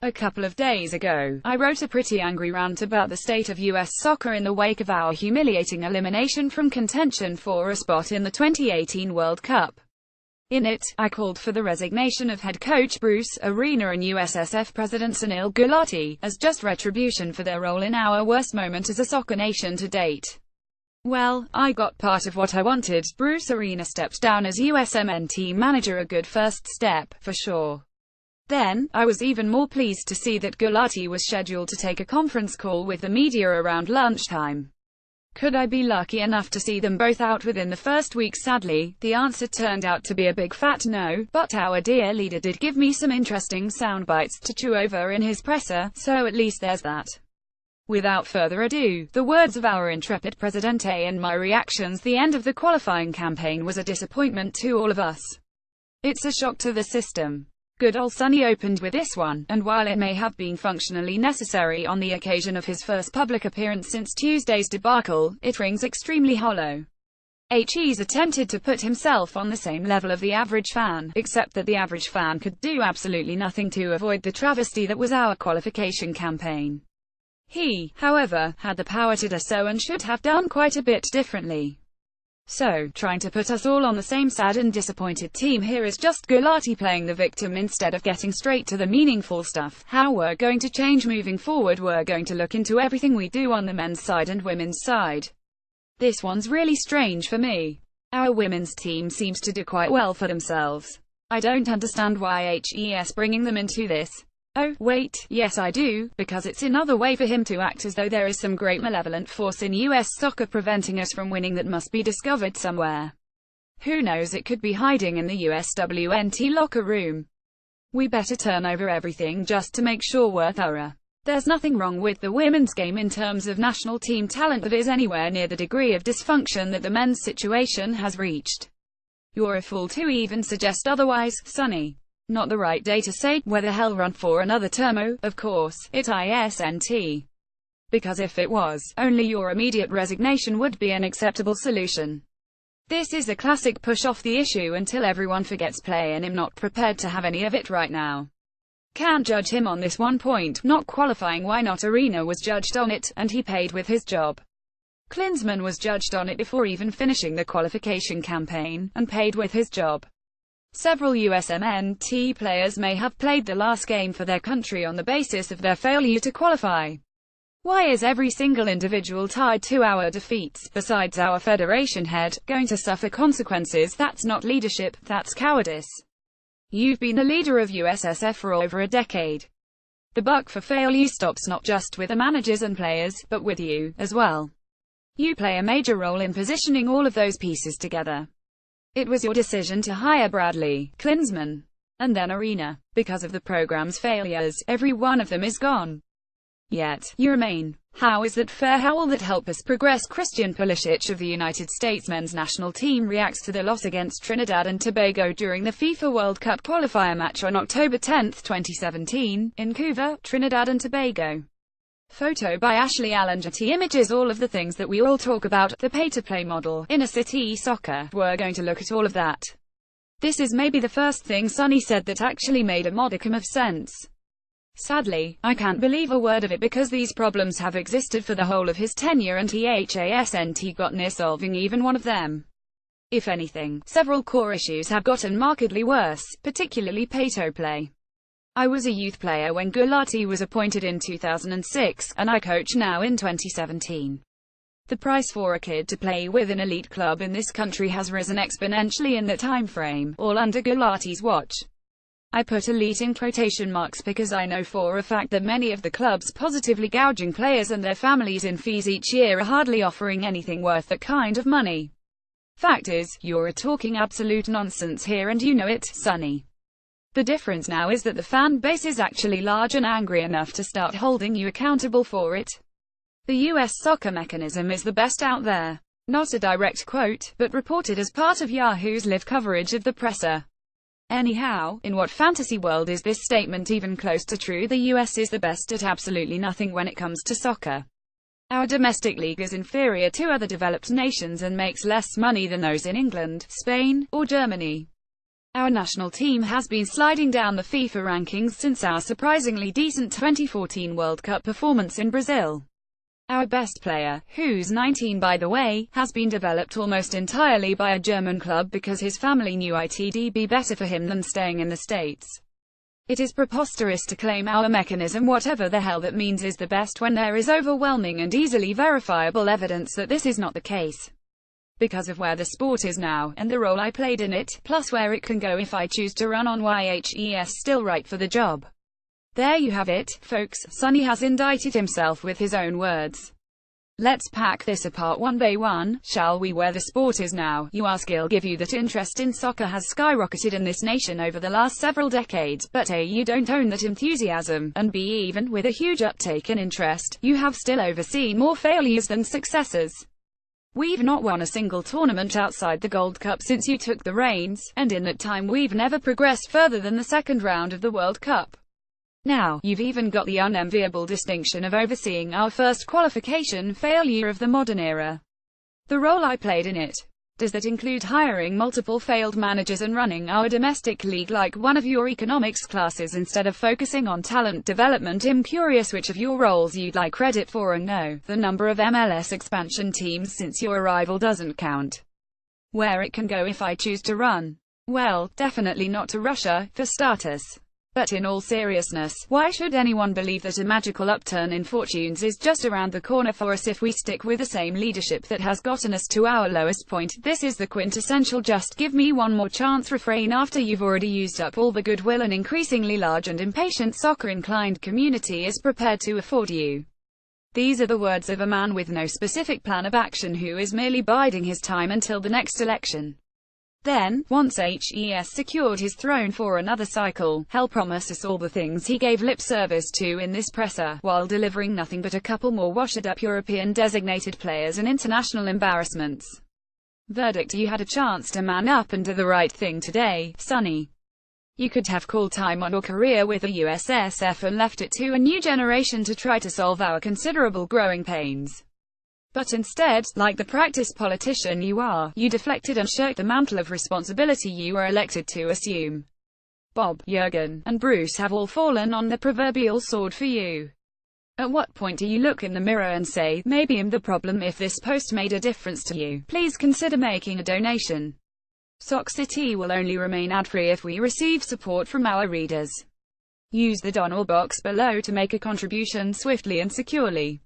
A couple of days ago, I wrote a pretty angry rant about the state of US soccer in the wake of our humiliating elimination from contention for a spot in the 2018 World Cup. In it, I called for the resignation of head coach Bruce Arena and USSF President Sunil Gulati, as just retribution for their role in our worst moment as a soccer nation to date. Well, I got part of what I wanted. Bruce Arena stepped down as USMN team manager, a good first step, for sure. Then, I was even more pleased to see that Gulati was scheduled to take a conference call with the media around lunchtime. Could I be lucky enough to see them both out within the first week? Sadly, the answer turned out to be a big fat no, but our dear leader did give me some interesting sound bites to chew over in his presser, so at least there's that. Without further ado, the words of our intrepid Presidente and my reactions. The end of the qualifying campaign was a disappointment to all of us. It's a shock to the system. Good old Sonny opened with this one, and while it may have been functionally necessary on the occasion of his first public appearance since Tuesday's debacle, it rings extremely hollow. He's attempted to put himself on the same level of the average fan, except that the average fan could do absolutely nothing to avoid the travesty that was our qualification campaign. He, however, had the power to do so and should have done quite a bit differently. So, trying to put us all on the same sad and disappointed team here is just Gulati playing the victim instead of getting straight to the meaningful stuff. How we're going to change moving forward. We're going to look into everything we do on the men's side and women's side. This one's really strange for me. Our women's team seems to do quite well for themselves. I don't understand why he's bringing them into this. Oh, wait, yes I do, because it's another way for him to act as though there is some great malevolent force in US soccer preventing us from winning that must be discovered somewhere. Who knows, it could be hiding in the USWNT locker room. We better turn over everything just to make sure we're thorough. There's nothing wrong with the women's game in terms of national team talent that is anywhere near the degree of dysfunction that the men's situation has reached. You're a fool to even suggest otherwise, Sonny. Not the right day to say, "Where the hell run for another term?" Oh, of course, it isn't. Because if it was, only your immediate resignation would be an acceptable solution. This is a classic push off the issue until everyone forgets play, and I'm not prepared to have any of it right now. Can't judge him on this one point, not qualifying. Why not? Arena was judged on it, and he paid with his job. Klinsmann was judged on it before even finishing the qualification campaign, and paid with his job. Several USMNT players may have played the last game for their country on the basis of their failure to qualify. Why is every single individual tied to our defeats, besides our federation head, going to suffer consequences? That's not leadership, that's cowardice. You've been the leader of USSF for over a decade. The buck for failure stops not just with the managers and players, but with you, as well. You play a major role in positioning all of those pieces together. It was your decision to hire Bradley, Klinsmann, and then Arena. Because of the program's failures, every one of them is gone. Yet, you remain. How is that fair? How will that help us progress? Christian Pulisic of the United States men's national team reacts to the loss against Trinidad and Tobago during the FIFA World Cup qualifier match on October 10, 2017, in Vancouver, Trinidad and Tobago. Photo by Ashley Allen. Images. All of the things that we all talk about, the pay-to-play model, inner city soccer, we're going to look at all of that. This is maybe the first thing Sonny said that actually made a modicum of sense. Sadly, I can't believe a word of it because these problems have existed for the whole of his tenure and he hasn't got near solving even one of them. If anything, several core issues have gotten markedly worse, particularly pay-to-play. I was a youth player when Gulati was appointed in 2006, and I coach now in 2017. The price for a kid to play with an elite club in this country has risen exponentially in that time frame, all under Gulati's watch. I put elite in quotation marks because I know for a fact that many of the clubs positively gouging players and their families in fees each year are hardly offering anything worth that kind of money. Fact is, you're talking absolute nonsense here and you know it, Sonny. The difference now is that the fan base is actually large and angry enough to start holding you accountable for it. The US soccer mechanism is the best out there. Not a direct quote, but reported as part of Yahoo's live coverage of the presser. Anyhow, in what fantasy world is this statement even close to true? The US is the best at absolutely nothing when it comes to soccer. Our domestic league is inferior to other developed nations and makes less money than those in England, Spain, or Germany. Our national team has been sliding down the FIFA rankings since our surprisingly decent 2014 World Cup performance in Brazil. Our best player, who's 19 by the way, has been developed almost entirely by a German club because his family knew it'd be better for him than staying in the States. It is preposterous to claim our mechanism, whatever the hell that means, is the best when there is overwhelming and easily verifiable evidence that this is not the case. Because of where the sport is now, and the role I played in it, plus where it can go if I choose to run on YHES still right for the job. There you have it, folks. Sonny has indicted himself with his own words. Let's pack this apart one by one, shall we? Where the sport is now, you ask. I'll give you that interest in soccer has skyrocketed in this nation over the last several decades, but A, you don't own that enthusiasm, and B, even with a huge uptake in interest, you have still overseen more failures than successes. We've not won a single tournament outside the Gold Cup since you took the reins, and in that time we've never progressed further than the second round of the World Cup. Now, you've even got the unenviable distinction of overseeing our first qualification failure of the modern era. The role I played in it. Does that include hiring multiple failed managers and running our domestic league like one of your economics classes instead of focusing on talent development? I'm curious which of your roles you'd like credit for, and no, the number of MLS expansion teams since your arrival doesn't count. Where it can go if I choose to run? Well, definitely not to Russia, for starters. But in all seriousness, why should anyone believe that a magical upturn in fortunes is just around the corner for us if we stick with the same leadership that has gotten us to our lowest point? This is the quintessential just give me one more chance refrain after you've already used up all the goodwill an increasingly large and impatient soccer-inclined community is prepared to afford you. These are the words of a man with no specific plan of action who is merely biding his time until the next election. Then, once HES secured his throne for another cycle, he'll promise us all the things he gave lip service to in this presser, while delivering nothing but a couple more washed-up European designated players and international embarrassments. Verdict: you had a chance to man up and do the right thing today, Sonny. You could have called time on your career with the ussf and left it to a new generation to try to solve our considerable growing pains. But instead, like the practiced politician you are, you deflected and shirked the mantle of responsibility you were elected to assume. Bob, Jurgen, and Bruce have all fallen on the proverbial sword for you. At what point do you look in the mirror and say, maybe I'm the problem? If this post made a difference to you, please consider making a donation. Sock City will only remain ad-free if we receive support from our readers. Use the donor box below to make a contribution swiftly and securely.